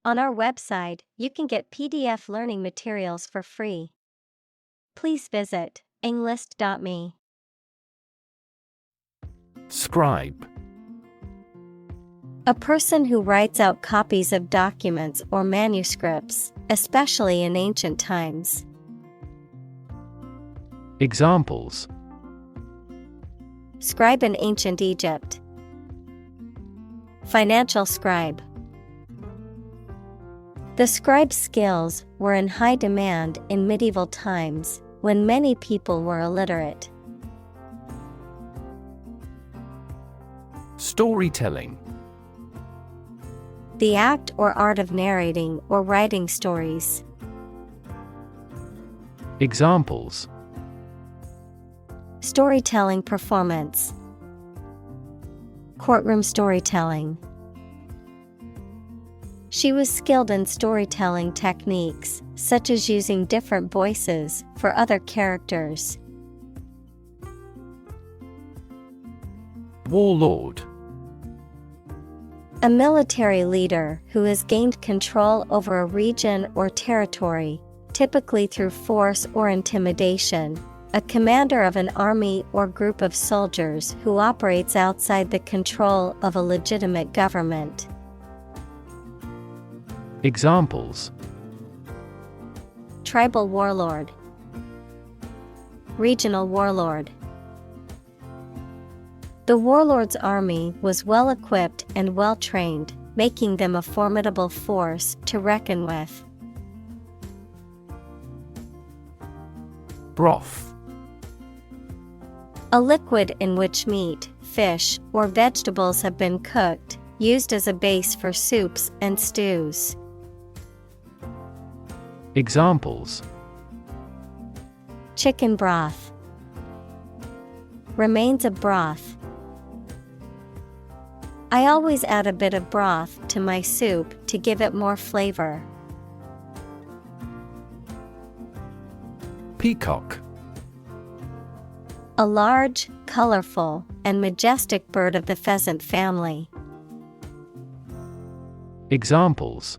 On our website, you can get PDF learning materials for free. Please visit englist.me. Scribe. A person who writes out copies of documents or manuscripts, especially in ancient times. Examples: Scribe in ancient Egypt. Financial scribe. The scribe's skills were in high demand in medieval times, when many people were illiterate. Storytelling. The act or art of narrating or writing stories. Examples: Storytelling performance. Courtroom storytelling. She was skilled in storytelling techniques, such as using different voices for other characters. Warlord. A military leader who has gained control over a region or territory, typically through force or intimidation. A commander of an army or group of soldiers who operates outside the control of a legitimate government. Examples: Tribal warlord. Regional warlord. The warlord's army was well equipped and well trained, making them a formidable force to reckon with. Broth. A liquid in which meat, fish, or vegetables have been cooked, used as a base for soups and stews. Examples: Chicken broth. Remains of broth. I always add a bit of broth to my soup to give it more flavor. Peacock. A large, colorful, and majestic bird of the pheasant family. Examples: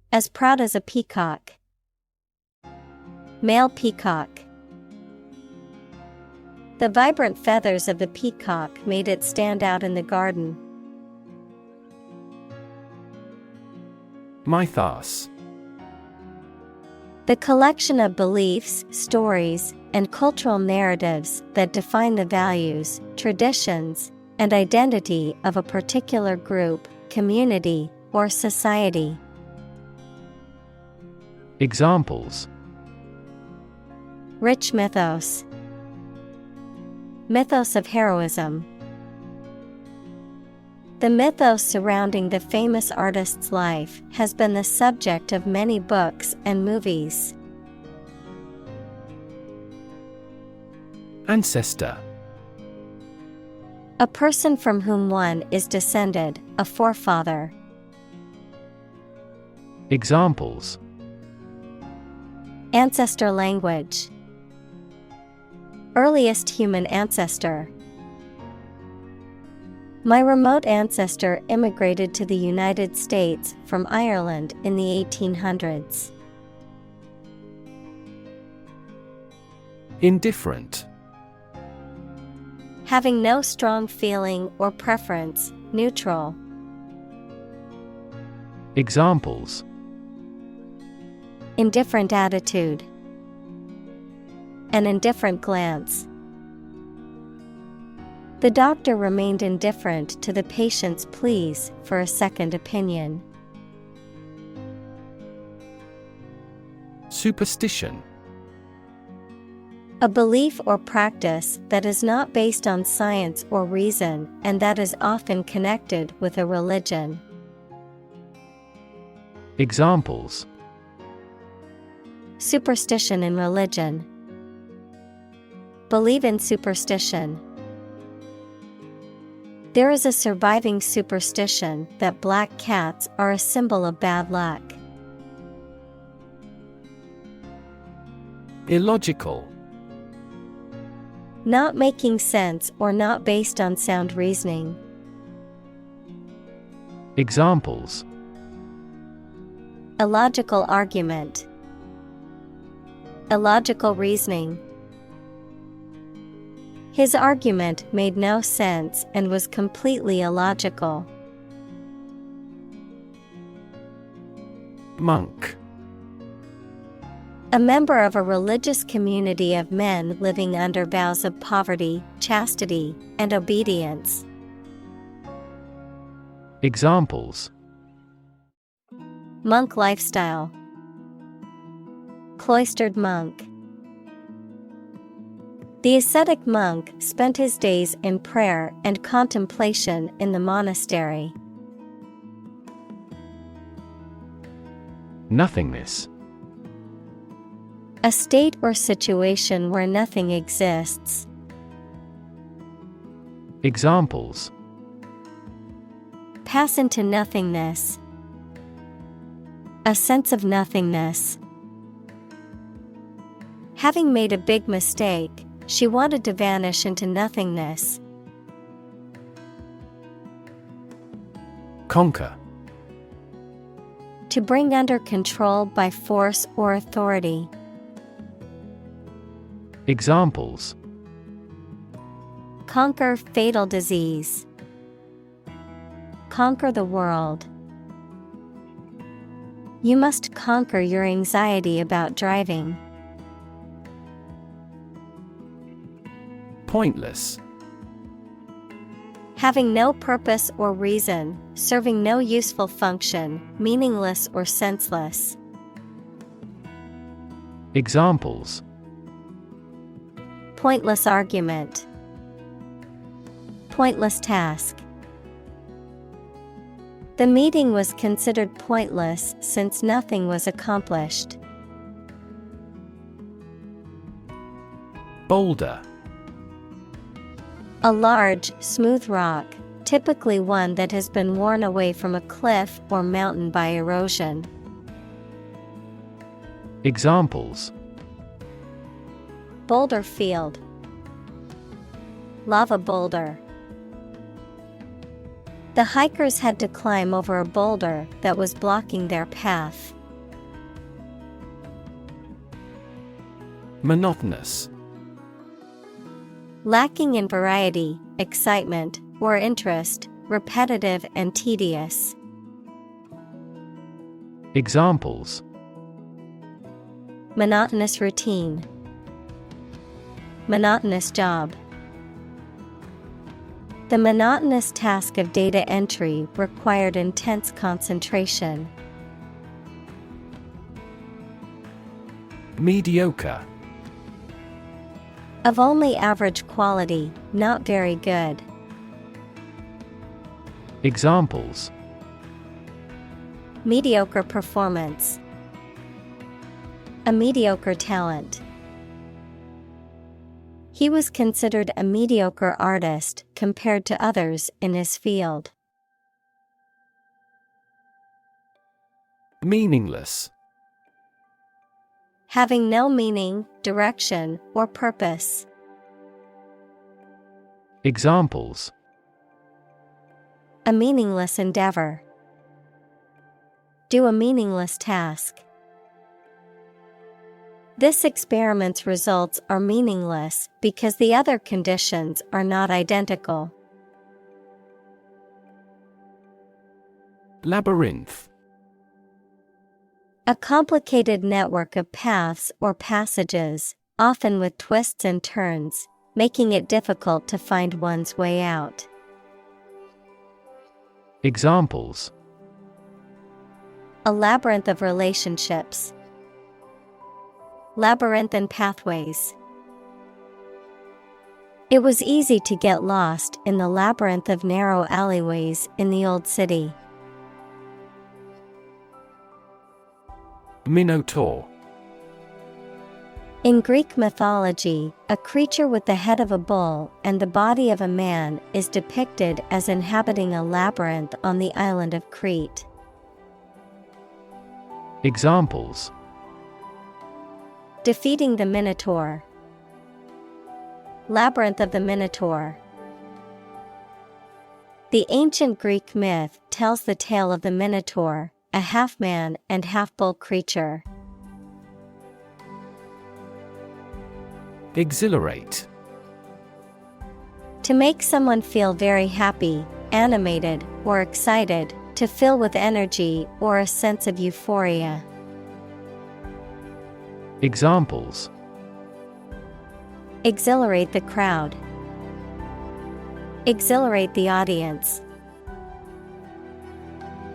As proud as a peacock. Male peacock. The vibrant feathers of the peacock made it stand out in the garden. Mythos. The collection of beliefs, stories, and cultural narratives that define the values, traditions, and identity of a particular group, community, or society. Examples: Rich mythos. Mythos of heroism. The mythos surrounding the famous artist's life has been the subject of many books and movies. Ancestor. A person from whom one is descended, a forefather. Examples: Ancestor language. Earliest human ancestor. My remote ancestor immigrated to the United States from Ireland in the 1800s. Indifferent. Having no strong feeling or preference, neutral. Examples: Indifferent attitude. An indifferent glance. The doctor remained indifferent to the patient's pleas for a second opinion. Superstition. A belief or practice that is not based on science or reason and that is often connected with a religion. Examples: Superstition in religion. Believe in superstition. There is a surviving superstition that black cats are a symbol of bad luck. Illogical. Not making sense or not based on sound reasoning. Examples: Illogical argument. Illogical reasoning. His argument made no sense and was completely illogical. Monk. A member of a religious community of men living under vows of poverty, chastity, and obedience. Examples: Monk lifestyle. Cloistered monk. The ascetic monk spent his days in prayer and contemplation in the monastery. Nothingness. A state or situation where nothing exists. Examples: Pass into nothingness. A sense of nothingness. Having made a big mistake, she wanted to vanish into nothingness. Conquer. To bring under control by force or authority. Examples: Conquer fatal disease. Conquer the world. You must conquer your anxiety about driving. Pointless. Having no purpose or reason, serving no useful function, meaningless or senseless. Examples: Pointless argument. Pointless task. The meeting was considered pointless since nothing was accomplished. Boulder. A large, smooth rock, typically one that has been worn away from a cliff or mountain by erosion. Examples: Boulder field. Lava boulder. The hikers had to climb over a boulder that was blocking their path. Monotonous. Lacking in variety, excitement, or interest, repetitive and tedious. Examples: Monotonous routine. Monotonous job. The monotonous task of data entry required intense concentration. Mediocre. Of only average quality, not very good. Examples: Mediocre performance. A mediocre talent. He was considered a mediocre artist compared to others in his field. Meaningless. Having no meaning, direction, or purpose. Examples: A meaningless endeavor. Do a meaningless task. This experiment's results are meaningless because the other conditions are not identical. Labyrinth. A complicated network of paths or passages, often with twists and turns, making it difficult to find one's way out. Examples: A labyrinth of relationships. Labyrinthine pathways. It was easy to get lost in the labyrinth of narrow alleyways in the old city. Minotaur. In Greek mythology, a creature with the head of a bull and the body of a man is depicted as inhabiting a labyrinth on the island of Crete. Examples: Defeating the Minotaur. Labyrinth of the Minotaur. The ancient Greek myth tells the tale of the Minotaur a half-man and half-bull creature. Exhilarate. To make someone feel very happy, animated, or excited, to fill with energy or a sense of euphoria. Examples: exhilarate the crowd, exhilarate the audience.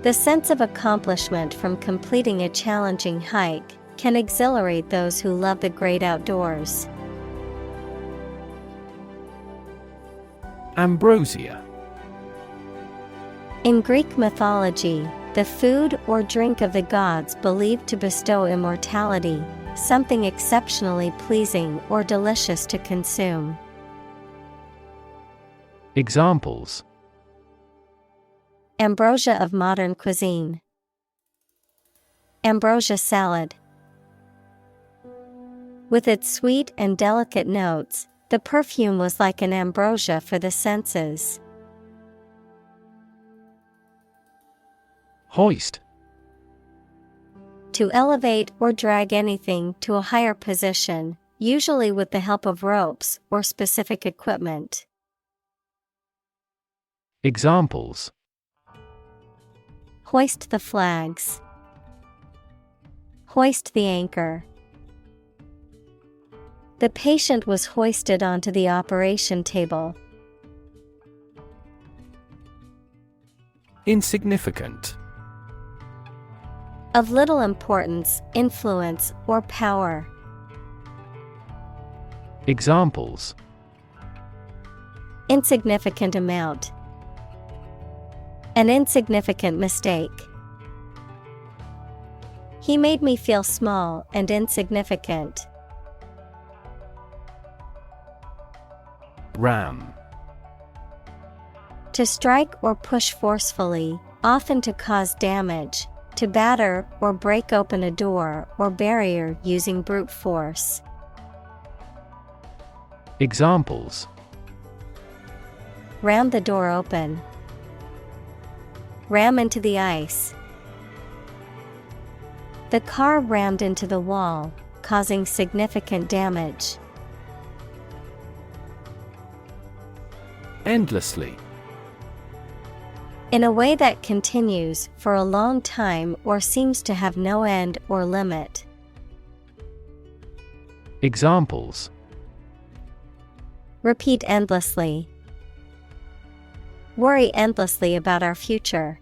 The sense of accomplishment from completing a challenging hike can exhilarate those who love the great outdoors. Ambrosia. In Greek mythology, the food or drink of the gods believed to bestow immortality, something exceptionally pleasing or delicious to consume. Examples: ambrosia of modern cuisine, ambrosia salad. With its sweet and delicate notes, the perfume was like an ambrosia for the senses. Hoist. To elevate or drag anything to a higher position, usually with the help of ropes or specific equipment. Examples: hoist the flags, hoist the anchor. The patient was hoisted onto the operation table. Insignificant. Of little importance, influence, or power. Examples: insignificant amount, an insignificant mistake. He made me feel small and insignificant. Ram. To strike or push forcefully, often to cause damage, to batter or break open a door or barrier using brute force. Examples: ram the door open, ram into the ice. The car rammed into the wall, causing significant damage. Endlessly. In a way that continues for a long time or seems to have no end or limit. Examples: repeat endlessly, worry endlessly about our future.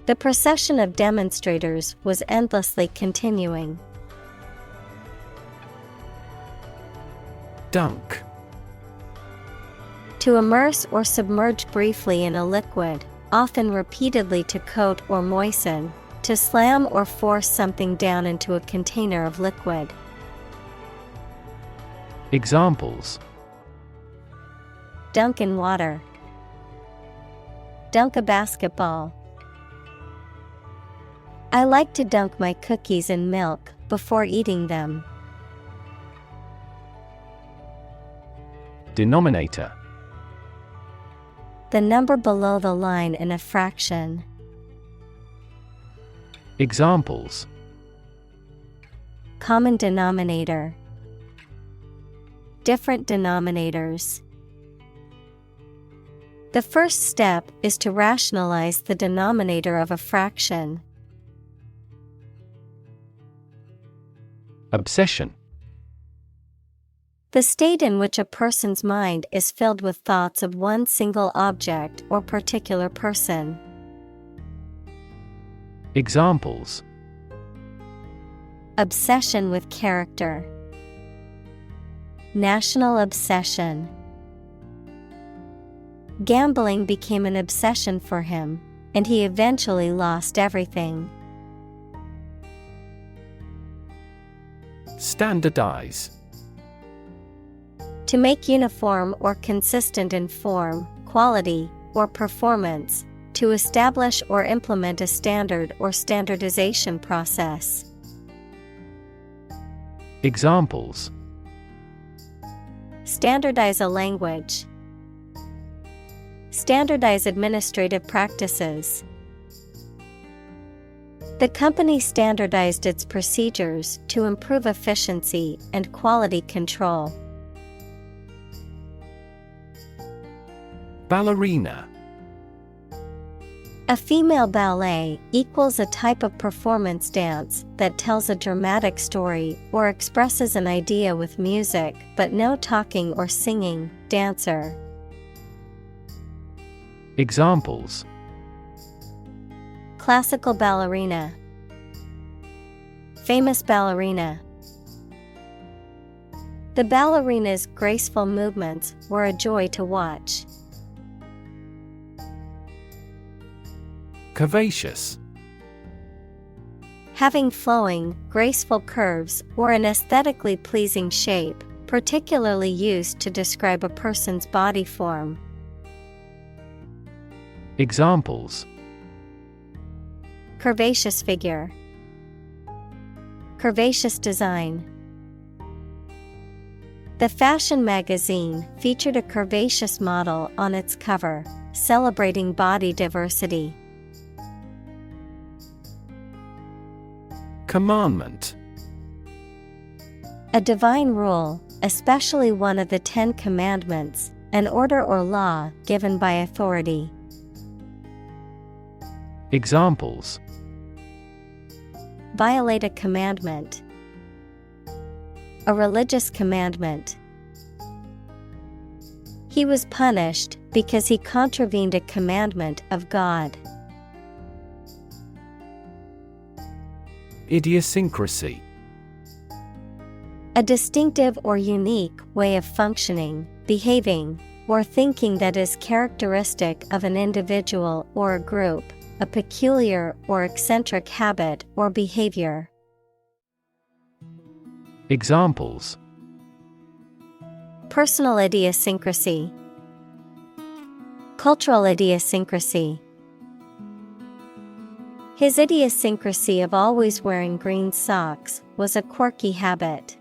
The procession of demonstrators was endlessly continuing. Dunk. To immerse or submerge briefly in a liquid, often repeatedly to coat or moisten, to slam or force something down into a container of liquid. Examples: dunk in water, dunk a basketball. I like to dunk my cookies in milk before eating them. Denominator. The number below the line in a fraction. Examples: common denominator, different denominators. The first step is to rationalize the denominator of a fraction. Obsession. The state in which a person's mind is filled with thoughts of one single object or particular person. Examples: obsession with character, national obsession. Gambling became an obsession for him, and he eventually lost everything. Standardize. To make uniform or consistent in form, quality, or performance, to establish or implement a standard or standardization process. Examples: standardize a language, standardize administrative practices. The company standardized its procedures to improve efficiency and quality control. Ballerina. A female ballet equals a type of performance dance that tells a dramatic story or expresses an idea with music but no talking or singing. Dancer. Examples: Classical ballerina. Famous ballerina. The ballerina's graceful movements were a joy to watch. Curvaceous. Having flowing, graceful curves or an aesthetically pleasing shape, particularly used to describe a person's body form. Examples: Curvaceous figure. Curvaceous design. The fashion magazine featured a curvaceous model on its cover, celebrating body diversity. Commandment. A divine rule, especially one of the 10 Commandments, an order or law given by authority. Examples: Violate a commandment. A religious commandment. He was punished because he contravened a commandment of God. Idiosyncrasy. A distinctive or unique way of functioning, behaving, or thinking that is characteristic of an individual or a group, a peculiar or eccentric habit or behavior. Examples: Personal idiosyncrasy. Cultural idiosyncrasy. His idiosyncrasy of always wearing green socks was a quirky habit.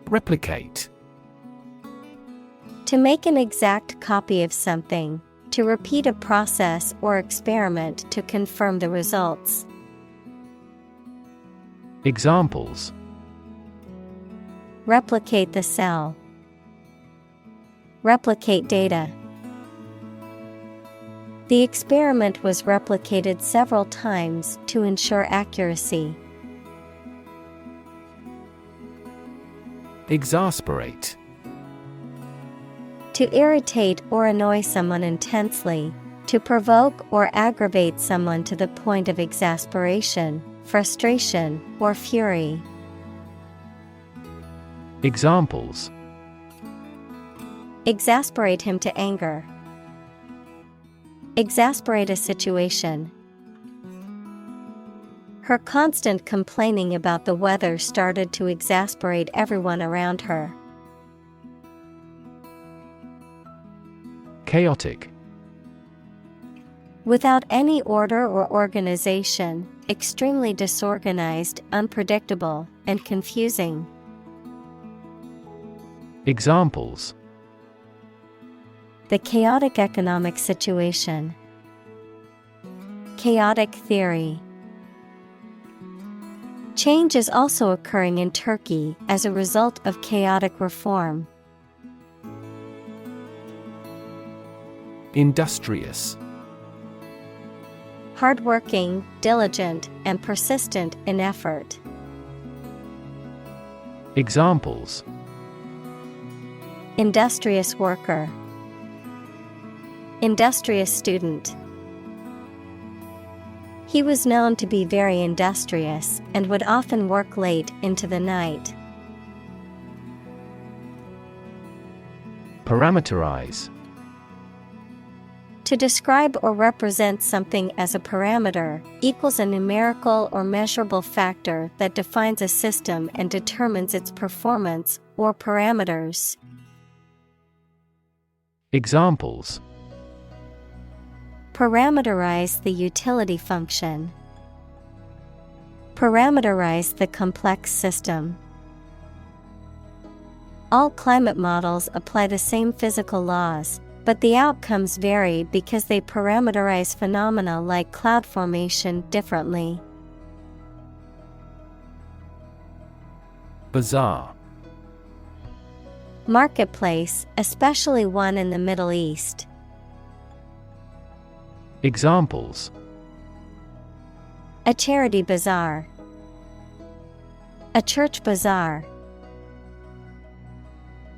Replicate. To make an exact copy of something, to repeat a process or experiment to confirm the results. Examples: Replicate the cell. Replicate data. The experiment was replicated several times to ensure accuracy. Exasperate. To irritate or annoy someone intensely, to provoke or aggravate someone to the point of exasperation, frustration, or fury. Examples: Exasperate him to anger. Exasperate a situation. Her constant complaining about the weather started to exasperate everyone around her. Chaotic. Without any order or organization, extremely disorganized, unpredictable, and confusing. Examples: The chaotic economic situation. Chaotic theory. Change is also occurring in Turkey as a result of chaotic reform. Industrious. Hardworking, diligent, and persistent in effort. Examples: Industrious worker. Industrious student. He was known to be very industrious and would often work late into the night. Parameterize. To describe or represent something as a parameter equals a numerical or measurable factor that defines a system and determines its performance, or parameters. Examples: Parameterize the utility function. Parameterize the complex system. All climate models apply the same physical laws, but the outcomes vary because they parameterize phenomena like cloud formation differently. Bazaar. Marketplace, especially one in the Middle East. Examples: A charity bazaar. A church bazaar.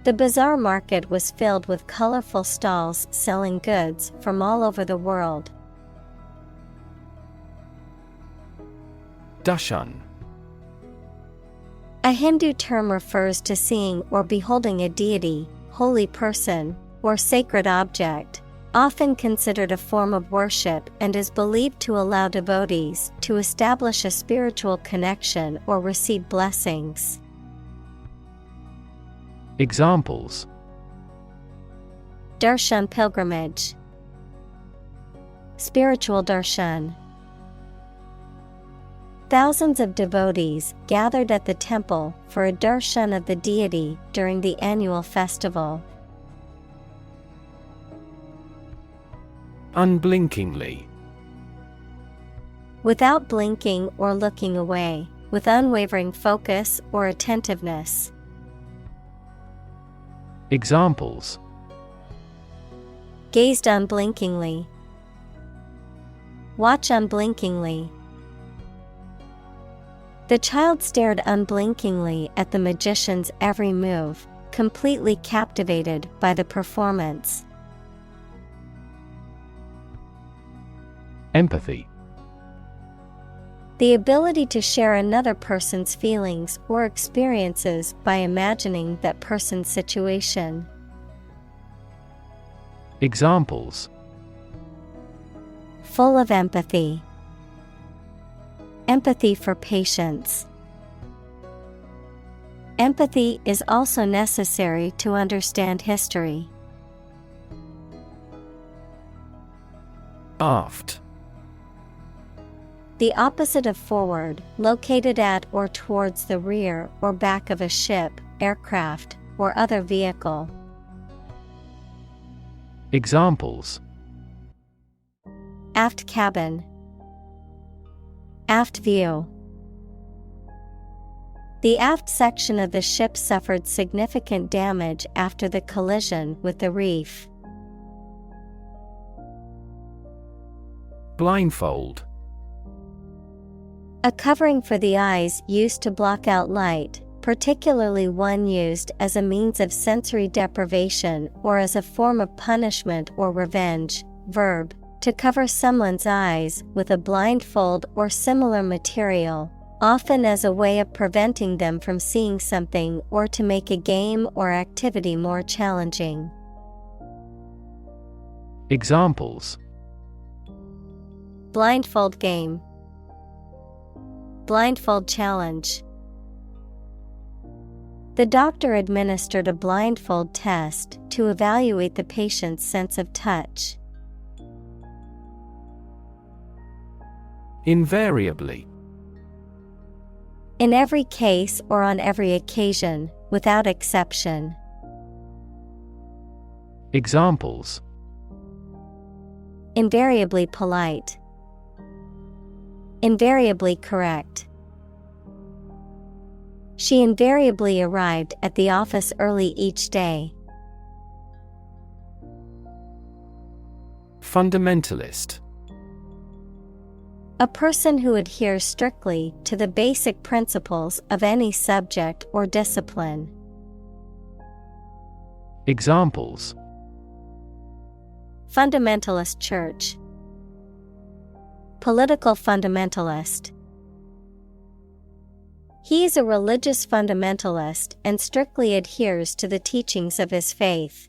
The bazaar market was filled with colorful stalls selling goods from all over the world. Darshan. A Hindu term refers to seeing or beholding a deity, holy person, or sacred object, often considered a form of worship and is believed to allow devotees to establish a spiritual connection or receive blessings. Examples: Darshan pilgrimage. Spiritual darshan. Thousands of devotees gathered at the temple for a darshan of the deity during the annual festival. Unblinkingly. Without blinking or looking away, with unwavering focus or attentiveness. Examples: Gazed unblinkingly. Watch unblinkingly. The child stared unblinkingly at the magician's every move, completely captivated by the performance. Empathy. The ability to share another person's feelings or experiences by imagining that person's situation. Examples: Full of empathy. Empathy for patients. Empathy is also necessary to understand history. Aft. The opposite of forward, located at or towards the rear or back of a ship, aircraft, or other vehicle. Examples: Aft cabin. Aft view. The aft section of the ship suffered significant damage after the collision with the reef. Blindfold. A covering for the eyes used to block out light, particularly one used as a means of sensory deprivation or as a form of punishment or revenge. Verb: to cover someone's eyes with a blindfold or similar material, often as a way of preventing them from seeing something or to make a game or activity more challenging. Examples: Blindfold game. Blindfold challenge. The doctor administered a blindfold test to evaluate the patient's sense of touch. Invariably. In every case or on every occasion, without exception. Examples: Invariably polite. Invariably correct. She invariably arrived at the office early each day. Fundamentalist. A person who adheres strictly to the basic principles of any subject or discipline. Examples: Fundamentalist church. Political fundamentalist. He is a religious fundamentalist and strictly adheres to the teachings of his faith.